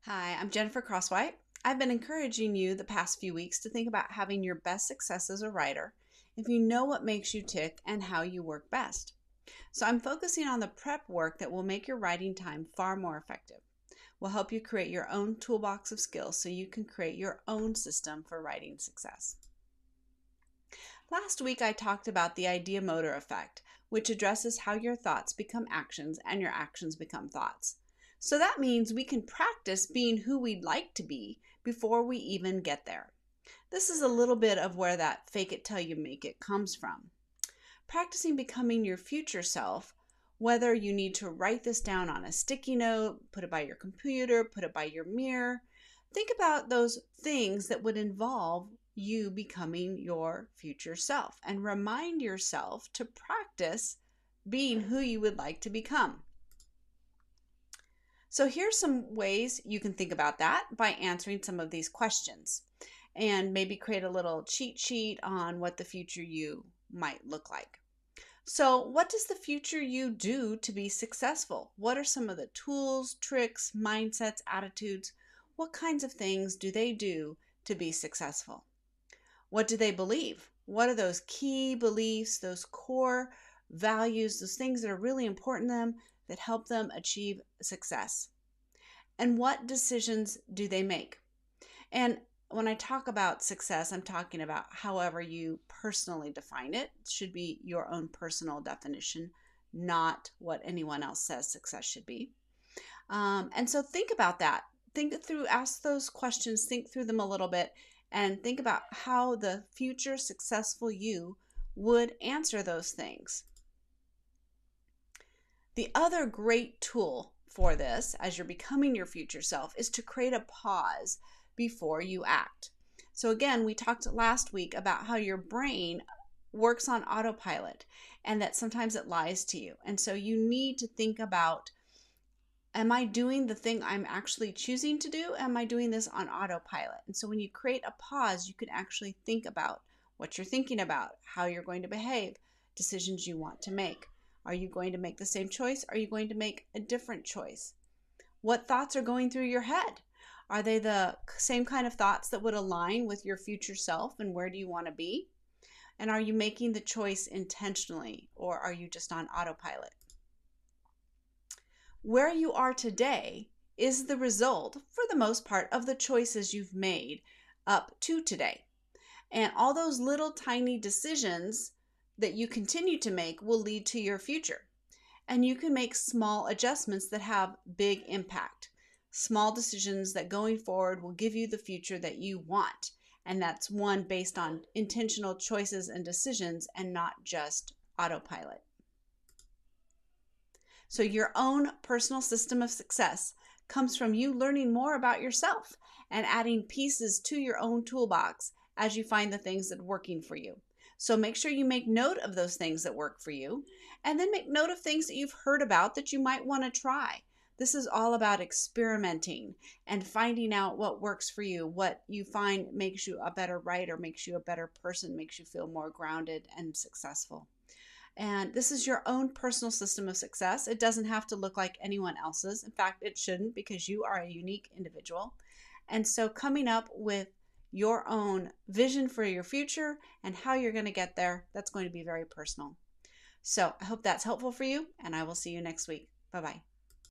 Hi, I'm Jennifer Crosswhite. I've been encouraging you the past few weeks to think about having your best success as a writer if you know what makes you tick and how you work best. So I'm focusing on the prep work that will make your writing time far more effective. Will help you create your own toolbox of skills so you can create your own system for writing success. Last week I talked about the idea motor effect, which addresses how your thoughts become actions and your actions become thoughts. So that means we can practice being who we'd like to be before we even get there. This is a little bit of where that fake it till you make it comes from. Practicing becoming your future self, whether you need to write this down on a sticky note, put it by your computer, put it by your mirror. Think about those things that would involve you becoming your future self and remind yourself to practice being who you would like to become. So here's some ways you can think about that by answering some of these questions and maybe create a little cheat sheet on what the future you might look like. So, what does the future you do to be successful? What are some of the tools, tricks, mindsets, attitudes? What kinds of things do they do to be successful? What do they believe? What are those key beliefs, those core values, those things that are really important to them that help them achieve success? And what decisions do they make? And when I talk about success, I'm talking about however you personally define it. It should be your own personal definition, not what anyone else says success should be. And so think about that. Think through, ask those questions, think through them a little bit, and think about how the future successful you would answer those things. The other great tool for this, as you're becoming your future self, is to create a pause before you act. So again, we talked last week about how your brain works on autopilot and that sometimes it lies to you. And so you need to think about, am I doing the thing I'm actually choosing to do? Am I doing this on autopilot? And so when you create a pause, you can actually think about what you're thinking about, how you're going to behave, decisions you want to make. Are you going to make the same choice? Are you going to make a different choice? What thoughts are going through your head? Are they the same kind of thoughts that would align with your future self and where do you want to be? And are you making the choice intentionally or are you just on autopilot? Where you are today is the result, for the most part, of the choices you've made up to today. And all those little tiny decisions that you continue to make will lead to your future. And you can make small adjustments that have big impact. Small decisions that going forward will give you the future that you want. And that's one based on intentional choices and decisions and not just autopilot. So your own personal system of success comes from you learning more about yourself and adding pieces to your own toolbox as you find the things that are working for you. So make sure you make note of those things that work for you and then make note of things that you've heard about that you might want to try. This is all about experimenting and finding out what works for you, what you find makes you a better writer, makes you a better person, makes you feel more grounded and successful. And this is your own personal system of success. It doesn't have to look like anyone else's. In fact, it shouldn't because you are a unique individual. And so coming up with your own vision for your future and how you're going to get there, that's going to be very personal. So I hope that's helpful for you, and I will see you next week. Bye-bye.